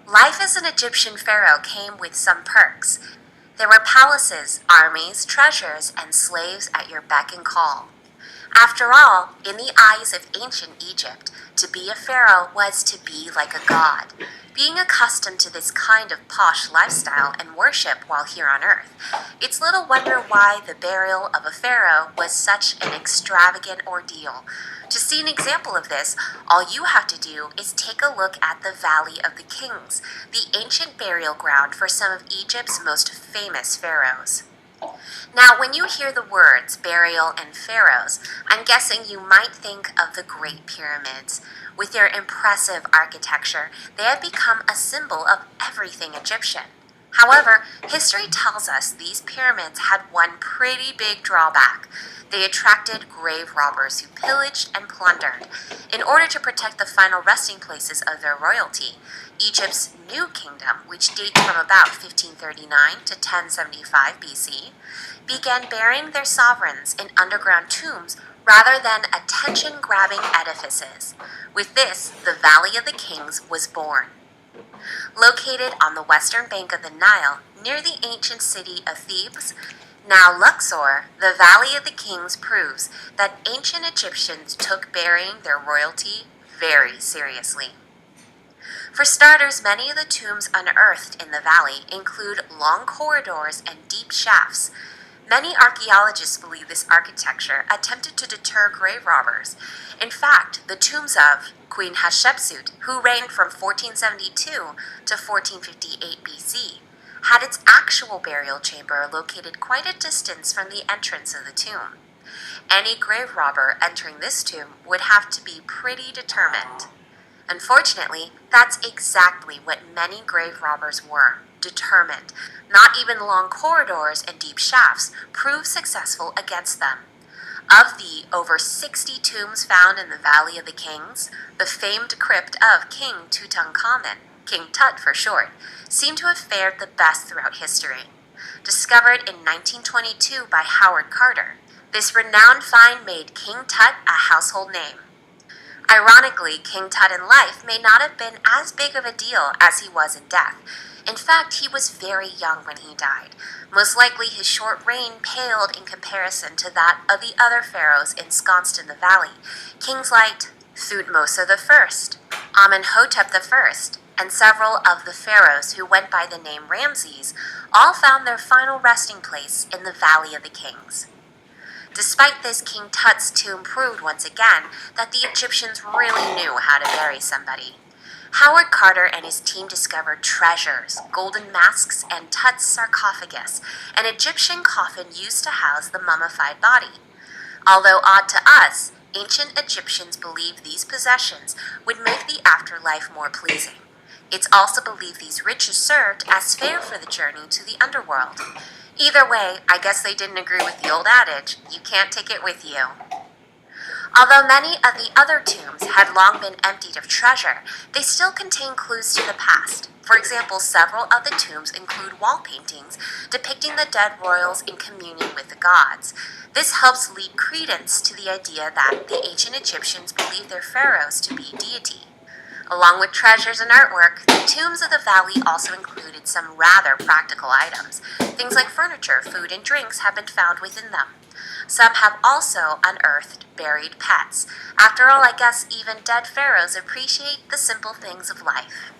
Life as an Egyptian pharaoh came with some perks. There were palaces, armies, treasures, and slaves at your beck and call. After all, in the eyes of ancient Egypt, to be a pharaoh was to be like a god. Being accustomed to this kind of posh lifestyle and worship while here on earth, it's little wonder why the burial of a pharaoh was such an extravagant ordeal. To see an example of this, all you have to do is take a look at the Valley of the Kings, the ancient burial ground for some of Egypt's most famous pharaohs. Now, when you hear the words burial and pharaohs, I'm guessing you might think of the Great Pyramids. With their impressive architecture, they have become a symbol of everything Egyptian. However, history tells us these pyramids had one pretty big drawback. They attracted grave robbers who pillaged and plundered. In order to protect the final resting places of their royalty, Egypt's New Kingdom, which dates from about 1539 to 1075 BC, began burying their sovereigns in underground tombs rather than attention-grabbing edifices. With this, the Valley of the Kings was born. Located on the western bank of the Nile, near the ancient city of Thebes, now Luxor, the Valley of the Kings proves that ancient Egyptians took burying their royalty very seriously. For starters, many of the tombs unearthed in the valley include long corridors and deep shafts. Many archaeologists believe this architecture attempted to deter grave robbers. In fact, the tombs of Queen Hatshepsut, who reigned from 1472 to 1458 BC, had its actual burial chamber located quite a distance from the entrance of the tomb. Any grave robber entering this tomb would have to be pretty determined. Unfortunately, that's exactly what many grave robbers were, determined. Not even long corridors and deep shafts proved successful against them. Of the over 60 tombs found in the Valley of the Kings, the famed crypt of King Tutankhamun, King Tut for short, seemed to have fared the best throughout history. Discovered in 1922 by Howard Carter, this renowned find made King Tut a household name. Ironically, King Tut in life may not have been as big of a deal as he was in death. In fact, he was very young when he died. Most likely his short reign paled in comparison to that of the other pharaohs ensconced in the valley, kings like Thutmose I, Amenhotep I, and several of the pharaohs who went by the name Ramses all found their final resting place in the Valley of the Kings. Despite this, King Tut's tomb proved once again that the Egyptians really knew how to bury somebody. Howard Carter and his team discovered treasures, golden masks, and Tut's sarcophagus, an Egyptian coffin used to house the mummified body. Although odd to us, ancient Egyptians believed these possessions would make the afterlife more pleasing. It's also believed these riches served as fare for the journey to the underworld. Either way, I guess they didn't agree with the old adage, you can't take it with you. Although many of the other tombs had long been emptied of treasure, they still contain clues to the past. For example, several of the tombs include wall paintings depicting the dead royals in communion with the gods. This helps lead credence to the idea that the ancient Egyptians believed their pharaohs to be deity. Along with treasures and artwork, the tombs of the valley also included some rather practical items. Things like furniture, food, and drinks have been found within them. Some have also unearthed buried pets. After all, I guess even dead pharaohs appreciate the simple things of life.